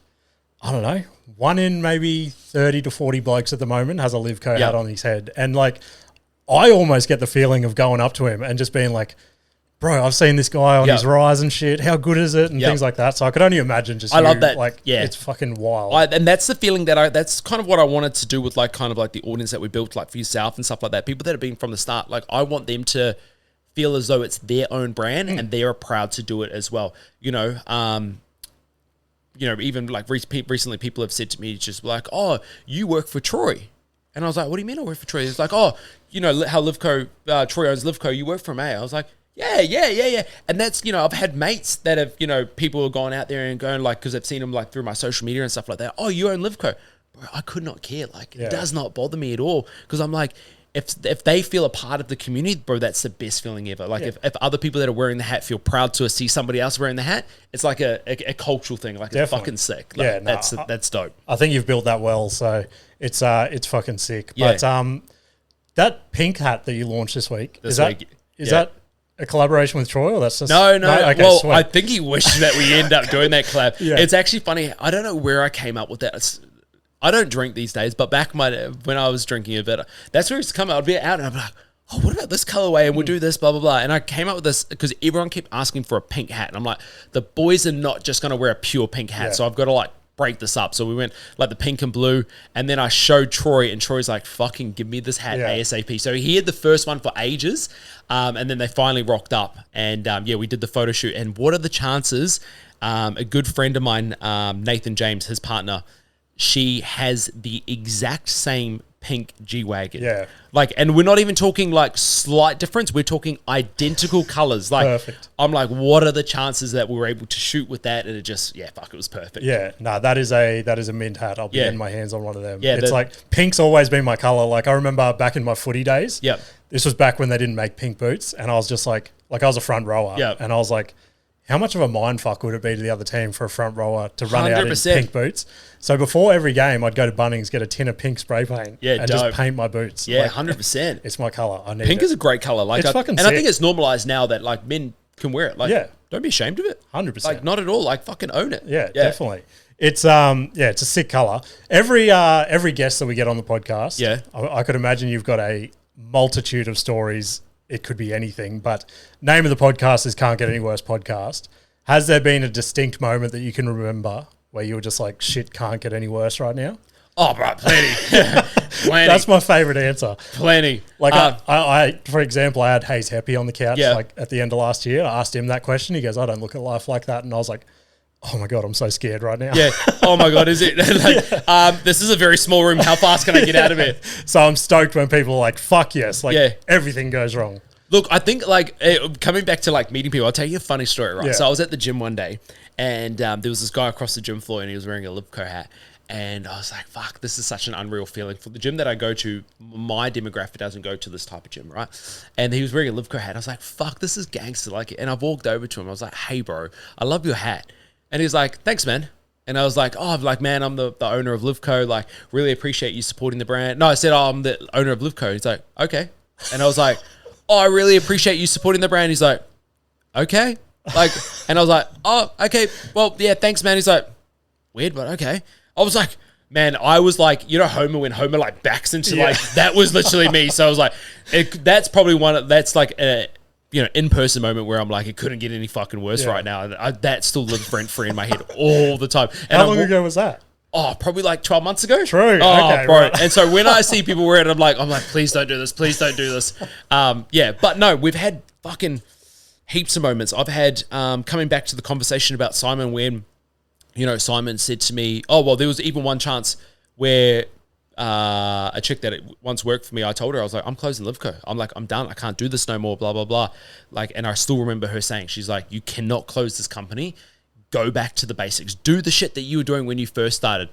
I don't know, 1 in maybe 30 to 40 blokes at the moment has a LiveCo hat on his head. And like, I almost get the feeling of going up to him and just being like, bro, I've seen this guy on his rise and shit. How good is it? And things like that. So I could only imagine just, love that. Like, it's fucking wild. And that's the feeling that's kind of what I wanted to do with like, kind of like the audience that we built, like for yourself and stuff like that. People that have been from the start, like, I want them to feel as though it's their own brand and they're proud to do it as well. You know, even like recently people have said to me, just like, "Oh, you work for Troy." And I was like, "What do you mean I work for Troy?" It's like, "Oh, you know how LiveCo, Troy owns LiveCo, you work for him, eh?" I was like, Yeah. And that's, you know, I've had mates that have, you know, people have gone out there and going like, because I've seen them like through my social media and stuff like that. Oh, you own LiveCo. Bro, I could not care. Like, it does not bother me at all. Because I'm like, if they feel a part of the community, bro, that's the best feeling ever. Like if other people that are wearing the hat feel proud to see somebody else wearing the hat, it's like a cultural thing. Like it's fucking sick. Like, that's dope. I think you've built that well. So it's fucking sick. But that pink hat that you launched this week, is that a collaboration with Troy, or that's just no? Okay, well, sweet. I think he wished that we end up doing that collab. Yeah. It's actually funny. I don't know where I came up with that. I don't drink these days, but back when I was drinking a bit, that's where it's come out. I'd be out and I'd be like, oh, what about this colorway? And we'll do this, blah, blah, blah. And I came up with this because everyone kept asking for a pink hat. And I'm like, the boys are not just going to wear a pure pink hat. So I've got to like break this up. So we went like the pink and blue. And then I showed Troy and Troy's like, fucking give me this hat ASAP. So he had the first one for ages. And then they finally rocked up. And we did the photo shoot. And what are the chances? A good friend of mine, Nathan James, his partner, she has the exact same pink G-Wagon. Yeah. Like, and we're not even talking like slight difference. We're talking identical colors. Like, perfect. I'm like, what are the chances that we were able to shoot with that? And it just, it was perfect. Yeah. No, that is a mint hat. I'll be getting my hands on one of them. Yeah. It's like, pink's always been my color. Like, I remember back in my footy days. Yep. This was back when they didn't make pink boots. And I was just like I was a front rower. Yep. And I was like, how much of a mind fuck would it be to the other team for a front rower to run 100%. Out in pink boots? So before every game, I'd go to Bunnings, get a tin of pink spray paint, and just paint my boots. Yeah, 100%. It's my color. I need pink is a great color. Like, it's fucking and sick. I think it's normalized now that like men can wear it. Like, don't be ashamed of it. 100%. Like, not at all. Like, fucking own it. Yeah, definitely. It's it's a sick color. Every guest that we get on the podcast, I could imagine you've got a multitude of stories. It could be anything, but name of the podcast is Can't Get Any Worse Podcast. Has there been a distinct moment that you can remember where you were just like, shit, can't get any worse right now? Oh, bro, plenty. Plenty. That's my favorite answer. Plenty. Like, I for example, I had Hayes Heppy on the couch like at the end of last year. I asked him that question. He goes, I don't look at life like that. And I was like, oh my God, I'm so scared right now. Yeah. Oh my God, is it? Like, this is a very small room. How fast can I get out of it? So I'm stoked when people are like, fuck yes. Like, everything goes wrong. Look, I think like coming back to like meeting people, I'll tell you a funny story, right? So I was at the gym one day and there was this guy across the gym floor and he was wearing a LiveCo hat. And I was like, fuck, this is such an unreal feeling. For the gym that I go to, my demographic doesn't go to this type of gym, right? And he was wearing a LiveCo hat. I was like, fuck, this is gangster. Like, and I've walked over to him. I was like, hey, bro, I love your hat. And he's like, thanks, man. And I was like, man, I'm the owner of LiveCo. Like, really appreciate you supporting the brand. No, I said, I'm the owner of LiveCo. He's like, okay. And I was like, I really appreciate you supporting the brand. He's like, okay. Like, and I was like, oh, okay. Well, yeah, thanks, man. He's like, weird, but okay. I was like, man, I was like, you know, Homer, when Homer like backs into like, that was literally me. So I was like, that's probably that's like a, in-person moment where I'm like, it couldn't get any fucking worse right now. And that still lives rent-free in my head all the time. And How long ago was that? Oh, probably like 12 months ago. True. Oh, okay, bro. right. And so when I see people wear it, I'm like, please don't do this. Please don't do this. But no, we've had fucking heaps of moments. I've had, coming back to the conversation about Simon, when, Simon said to me, oh, well, there was even one chance where a chick that once worked for me, I told her, I was like, I'm closing LiveCo. I'm like, I'm done. I can't do this no more, blah, blah, blah. Like, and I still remember her saying, she's like, you cannot close this company. Go back to the basics. Do the shit that you were doing when you first started.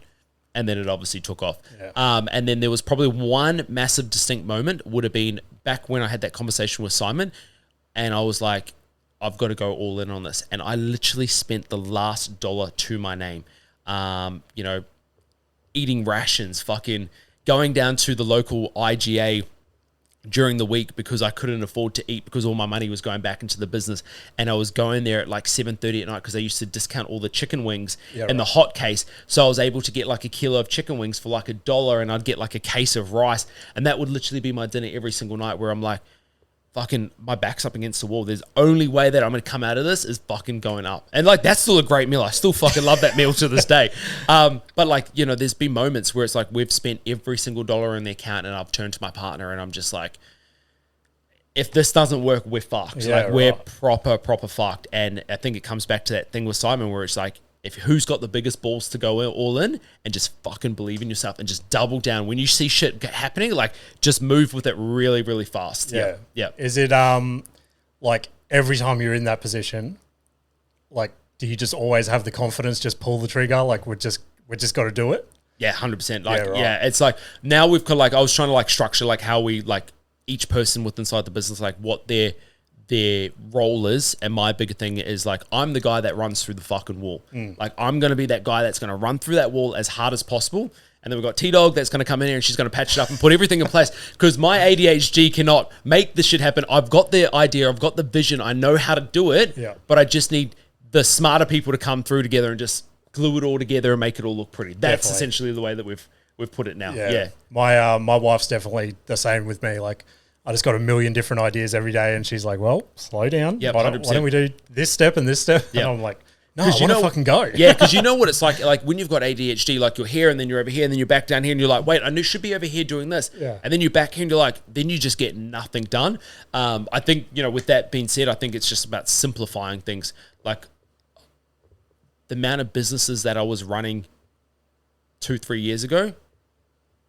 And then it obviously took off. Yeah. And then there was probably one massive distinct moment would have been back when I had that conversation with Simon. And I was like, I've got to go all in on this. And I literally spent the last dollar to my name. Eating rations, fucking going down to the local IGA during the week because I couldn't afford to eat because all my money was going back into the business. And I was going there at like 7:30 at night because I used to discount all the chicken wings in the hot case. So I was able to get like a kilo of chicken wings for like $1 and I'd get like a case of rice. And that would literally be my dinner every single night, where I'm like, fucking, my back's up against the wall. There's only way that I'm going to come out of this is fucking going up. And like, that's still a great meal. I still fucking love that meal to this day. But like, there's been moments where it's like, we've spent every single dollar in the account and I've turned to my partner and I'm just like, if this doesn't work, we're fucked. Yeah, like, we're proper fucked. And I think it comes back to that thing with Simon where it's like, who's got the biggest balls to go all in and just fucking believe in yourself and just double down. When you see shit happening, like, just move with it really, really fast. Yeah. Is it, like, every time you're in that position, like, do you just always have the confidence, just pull the trigger? Like, we're just got to do it. Yeah, 100%. Like, Yeah, right. yeah, it's like now we've got like I was trying to like structure like how we like each person within inside the business, like what their role is, and my bigger thing is like I'm the guy that runs through the fucking wall. Like I'm gonna be that guy that's gonna run through that wall as hard as possible. And then we've got T-Dog that's going to come in here and she's going to patch it up and put everything in place because my ADHD cannot make this shit happen. I've got the idea. I've got the vision. I know how to do it, but I just need the smarter people to come through together and just glue it all together and make it all look pretty. That's essentially the way that we've put it now. Yeah. My wife's definitely the same with me. Like, I just got a million different ideas every day and she's like, well, slow down. Yep, why don't we do this step and this step? Yep. And I'm like, no, I want to fucking go. Yeah, because you know what it's like when you've got ADHD, like you're here and then you're over here and then you're back down here and you're like, wait, I should be over here doing this. Yeah. And then you're back here and you're like, then you just get nothing done. I think, with that being said, I think it's just about simplifying things. Like the amount of businesses that I was running 2-3 years ago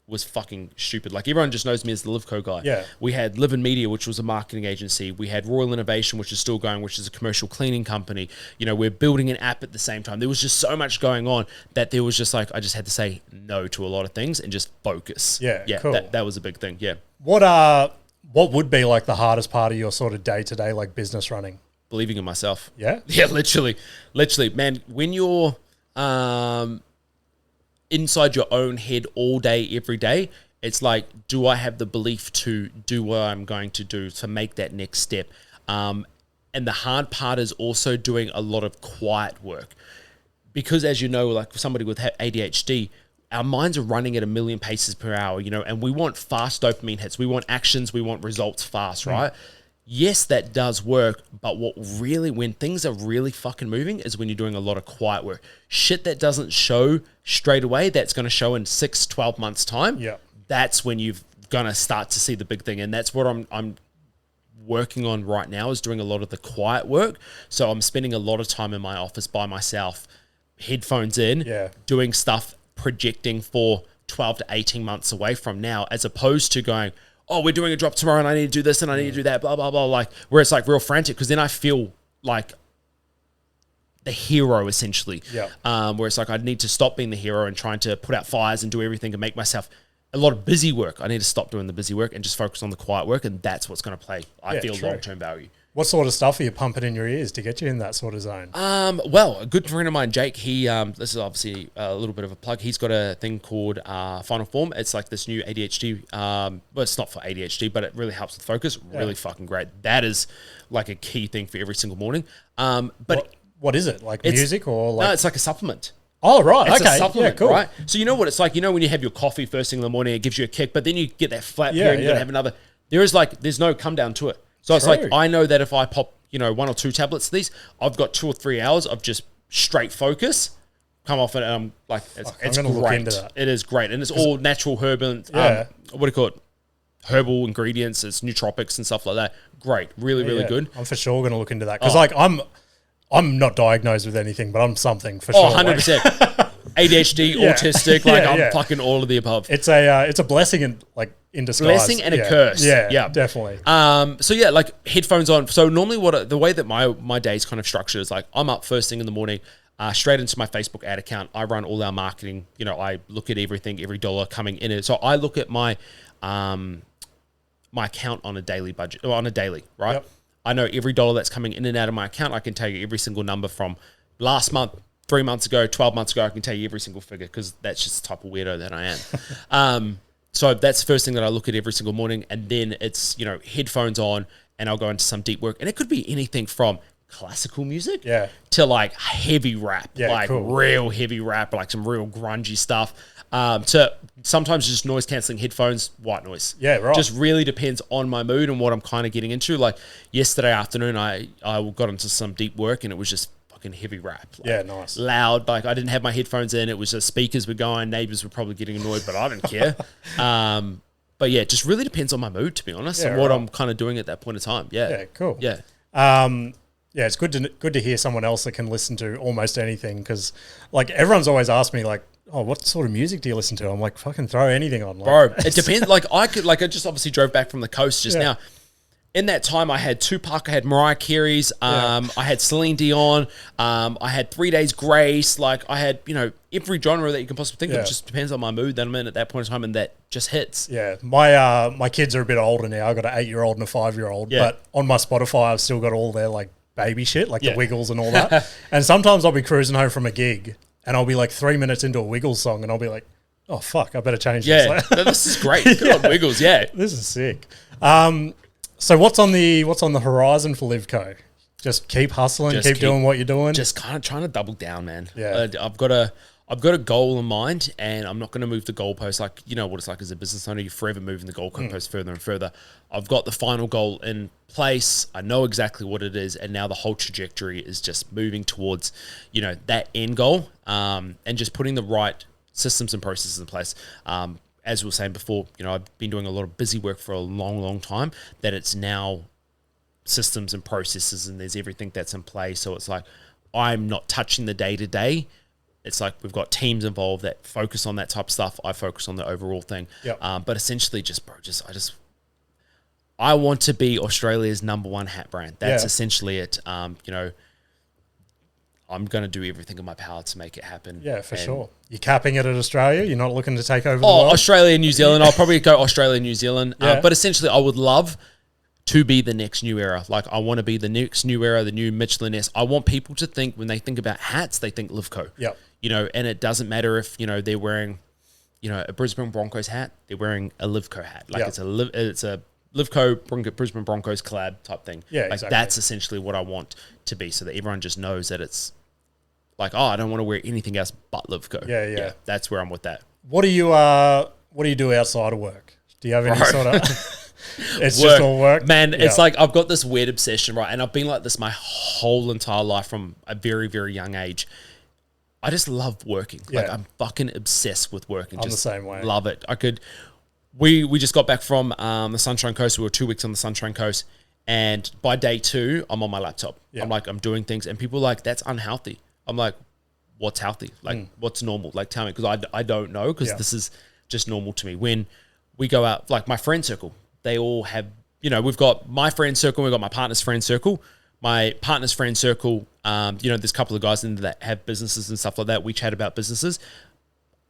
was fucking stupid. Like everyone just knows me as the LiveCo guy. Yeah. We had Live and Media, which was a marketing agency. We had Royal Innovation, which is still going, which is a commercial cleaning company. We're building an app at the same time. There was just so much going on that there was just like, I just had to say no to a lot of things and just focus. Yeah, Yeah. cool. That was a big thing. Yeah. What would be like the hardest part of your sort of day-to-day like business running? Believing in myself. Yeah? Yeah, literally, man, when you're, inside your own head all day, every day, it's like, do I have the belief to do what I'm going to do to make that next step? And the hard part is also doing a lot of quiet work because, as you know, like somebody with ADHD, our minds are running at 1 million paces per hour, and we want fast dopamine hits. We want actions. We want results fast, right? Yes, that does work, but when things are really fucking moving is when you're doing a lot of quiet work. Shit that doesn't show straight away, that's going to show in 6-12 months time. Yeah. That's when you're going to start to see the big thing. And that's what I'm working on right now, is doing a lot of the quiet work. So I'm spending a lot of time in my office by myself, headphones in, doing stuff, projecting for 12 to 18 months away from now, as opposed to going, oh, we're doing a drop tomorrow and I need to do this and I need to do that, blah, blah, blah. Like, where it's like real frantic, because then I feel like the hero essentially. Yeah. Where it's like I need to stop being the hero and trying to put out fires and do everything and make myself a lot of busy work. I need to stop doing the busy work and just focus on the quiet work, and that's what's going to play, I feel, true. long-term value. What sort of stuff are you pumping in your ears to get you in that sort of zone? Well, a good friend of mine, Jake, he this is obviously a little bit of a plug. He's got a thing called Final Form. It's like this new ADHD. Well, it's not for ADHD, but it really helps with focus. Really fucking great. That is like a key thing for every single morning. But what is it? Like music or like? No, it's like a supplement. Oh, right. It's okay. a supplement, cool. right? So you know what it's like? When you have your coffee first thing in the morning, it gives you a kick, but then you get that flat period and you gotta have another. There's no come down to it. So it's like, I know that if I pop, 1 or 2 tablets of these, I've got 2 or 3 hours of just straight focus, come off it, and I'm like, it's gonna great. look into that. It is great. And it's all natural herb and, what do you call it? Herbal ingredients. It's nootropics and stuff like that. Great. Really, really good. I'm for sure going to look into that. Because I'm not diagnosed with anything, but I'm something for sure. 100%. ADHD, autistic, I'm fucking all of the above. It's a blessing in disguise. Blessing and a curse. Yeah, definitely. So yeah, like headphones on. So normally the way that my day is kind of structured is like I'm up first thing in the morning, straight into my Facebook ad account. I run all our marketing. I look at everything, every dollar coming in. So I look at my my account on a daily budget, or on a daily, right? Yep. I know every dollar that's coming in and out of my account. I can tell you every single number from last month, 3 months ago, 12 months ago. I can tell you every single figure because that's just the type of weirdo that I am. So that's the first thing that I look at every single morning. And then it's, headphones on, and I'll go into some deep work. And it could be anything from classical music to like heavy rap, real heavy rap, like some real grungy stuff, to sometimes just noise cancelling headphones, white noise. Yeah, right. Just really depends on my mood and what I'm kind of getting into. Like yesterday afternoon, I got into some deep work, and it was just fucking heavy rap. Like, nice. Loud. Like I didn't have my headphones in. It was just speakers were going. Neighbors were probably getting annoyed, but I didn't care. But yeah, it just really depends on my mood, to be honest, and what I'm kind of doing at that point in time. Yeah. Yeah, cool. Yeah. Yeah, it's good to hear someone else that can listen to almost anything, because like everyone's always asked me like, oh, what sort of music do you listen to? I'm like, fucking throw anything on. Like, bro, it depends. Like I just obviously drove back from the coast just now. in that time, I had Tupac, I had Mariah Carey's, I had Celine Dion, I had 3 Days Grace. Like I had, every genre that you can possibly think of. It just depends on my mood that I'm in at that point in time, and that just hits. Yeah, my kids are a bit older now. I got an 8-year-old and a 5-year-old, but on my Spotify, I've still got all their like baby shit, like the Wiggles and all that. And sometimes I'll be cruising home from a gig, and I'll be like 3 minutes into a Wiggles song, and I'll be like, oh fuck, I better change this. Yeah, no, this is great. Good on Wiggles. Yeah, this is sick. So what's on the horizon for LiveCo? Just keep hustling, keep doing what you're doing. Just kind of trying to double down, man. Yeah, I've got a goal in mind, and I'm not going to move the goalpost. Like, you know what it's like as a business owner, you're forever moving the goalpost further and further. I've got the final goal in place. I know exactly what it is, and now the whole trajectory is just moving towards, that end goal, and just putting the right systems and processes in place. As we were saying before, I've been doing a lot of busy work for a long, long time, that it's now systems and processes, and there's everything that's in place. So it's like, I'm not touching the day-to-day. It's like we've got teams involved that focus on that type of stuff. I focus on the overall thing. Yep. But essentially I want to be Australia's #1 hat brand. That's essentially it. I'm going to do everything in my power to make it happen. Yeah, for sure. You're capping it at Australia? You're not looking to take over the world? Australia, New Zealand. I'll probably go Australia, New Zealand. But essentially, I would love to be the next new era. Like, I want to be the next new era, the new Michelin-esque. I want people to think, when they think about hats, they think LiveCo. Yep. And it doesn't matter if, they're wearing, a Brisbane Broncos hat, they're wearing a LiveCo hat. Like, it's a LiveCo Brisbane Broncos collab type thing. Yeah, like, exactly. That's essentially what I want to be, so that everyone just knows that it's like, I don't want to wear anything else but LiveCo. Yeah. That's where I'm with that. What do you do outside of work? Do you have any sort of... It's just all work? Man, it's like I've got this weird obsession, right? And I've been like this my whole entire life from a very, very young age. I just love working. Yeah. Like, I'm fucking obsessed with work, and I'm just the same way. Love it. We just got back from the Sunshine Coast. We were 2 weeks on the Sunshine Coast, and by day 2, I'm on my laptop. Yeah. I'm doing things, and people are like, that's unhealthy. I'm like, what's healthy? Like, what's normal? Like, tell me, because I don't know, because this is just normal to me. When we go out, like my friend circle, they all have, we've got my friend circle, we've got my partner's friend circle. My partner's friend circle, there's a couple of guys in there that have businesses and stuff like that. We chat about businesses.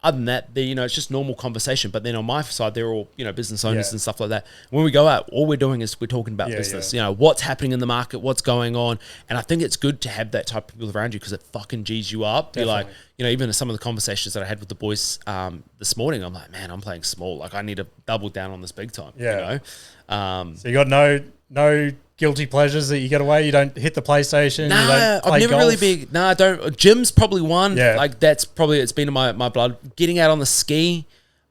Other than that, it's just normal conversation. But then on my side, they're all, business owners and stuff like that. When we go out, all we're doing is we're talking about business. Yeah. What's happening in the market, what's going on. And I think it's good to have that type of people around you, because it fucking G's you up. Definitely. You're like, even some of the conversations that I had with the boys this morning, I'm like, man, I'm playing small. Like, I need to double down on this big time. Yeah. So you got no guilty pleasures that you get away? You don't hit the PlayStation? Nah, you don't play I've never golf? really been. Nah, I don't. Gym's probably one. Yeah. Like, that's probably, it's been in my blood. Getting out on the ski.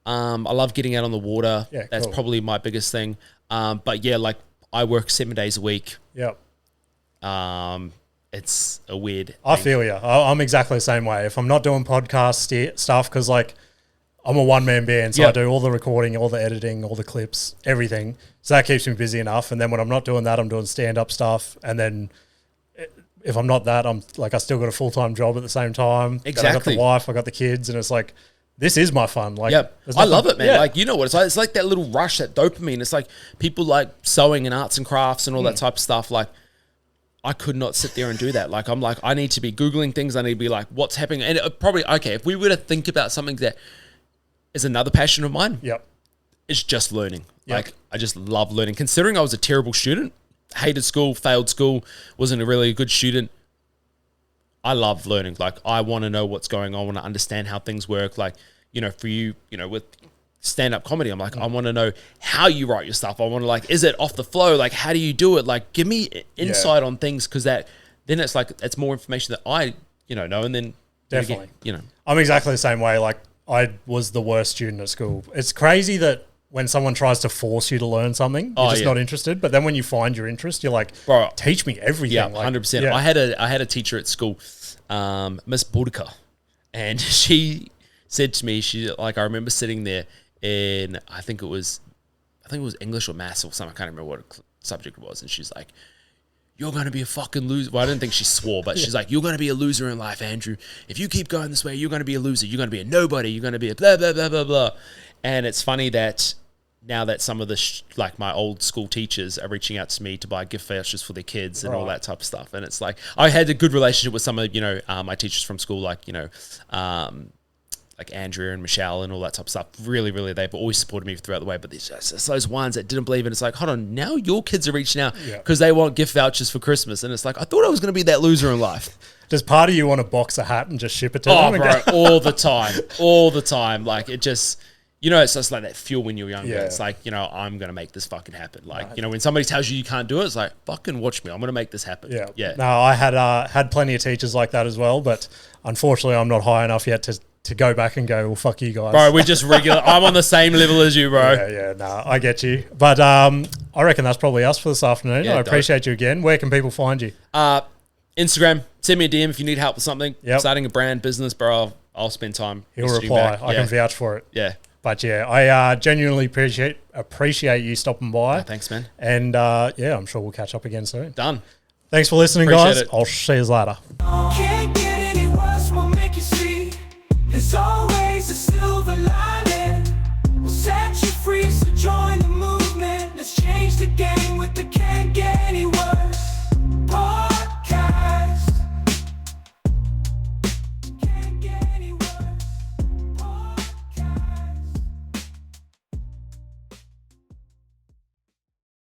I love getting out on the water. Yeah, that's cool. probably my biggest thing. But yeah, like, I work 7 days a week. Yep. It's a weird I thing. feel you. I'm exactly the same way. If I'm not doing podcast stuff, because like I'm a one-man band, so I do all the recording, all the editing, all the clips, everything. So that keeps me busy enough. And then when I'm not doing that, I'm doing stand-up stuff. And then if I'm not that, I'm like, I still got a full-time job at the same time. Exactly. I got the wife, I got the kids, and it's like, this is my fun. Like, I love it, man. Like, you know what it's like? It's like that little rush, that dopamine. It's like people like sewing and arts and crafts and all that type of stuff. Like, I could not sit there and do that. Like, I'm like, I need to be Googling things. I need to be like, what's happening? And it probably, okay, if we were to think about something that is another passion of mine, it's just learning. Like, I just love learning. Considering I was a terrible student, hated school, failed school, wasn't a really good student, I love learning. Like, I want to know what's going on. I want to understand how things work. Like, for you, with stand-up comedy, I'm like, I want to know how you write your stuff. I want to, like, is it off the flow? Like, how do you do it? Like, give me insight on things, because then it's like, it's more information that I, know, and then definitely, again, I'm exactly the same way. Like, I was the worst student at school. It's crazy that when someone tries to force you to learn something, you're just not interested. But then when you find your interest, you're like, bro, teach me everything. Yeah, like, 100%. Yeah. I had a teacher at school, Miss Boudica, and she said to me, I remember sitting there in, I think it was English or maths or something. I can't remember what subject it was. And she's like, you're going to be a fucking loser. Well, I didn't think she swore, but she's like, you're going to be a loser in life, Andrew. If you keep going this way, you're going to be a loser. You're going to be a nobody. You're going to be a blah, blah, blah, blah, blah. And it's funny that now that some of the like my old school teachers are reaching out to me to buy gift vouchers for their kids and all that type of stuff. And it's like, I had a good relationship with some of, you know, my teachers from school, like, you know, like Andrea and Michelle and all that type of stuff. Really, really, they've always supported me throughout the way. But there's just those ones that didn't believe it. It's like, hold on, now your kids are reaching out because they want gift vouchers for Christmas. And it's like, I thought I was going to be that loser in life. Does part of you want to box a hat and just ship it to them? Oh, bro, all the time. All the time. Like, it just... You know, it's just like that fuel when you're younger. Yeah. It's like, you know, I'm going to make this fucking happen. Like, you know, when somebody tells you can't do it, it's like, fucking watch me. I'm going to make this happen. Yeah. Yeah. No, I had plenty of teachers like that as well, but unfortunately I'm not high enough yet to go back and go, well, fuck you guys. Bro, we're just regular. I'm on the same level as you, bro. Yeah, no, I get you. But I reckon that's probably us for this afternoon. I appreciate you again. Where can people find you? Instagram. Send me a DM if you need help with something. Yep. Starting a brand, business, bro. I'll spend time. He'll reply. I can vouch for it. Yeah. But yeah, I genuinely appreciate you stopping by. Oh, thanks, man. And yeah, I'm sure we'll catch up again soon. Done. Thanks for listening, guys. I'll see you later. Can't get any worse, we'll make you see. There's always a silver lining.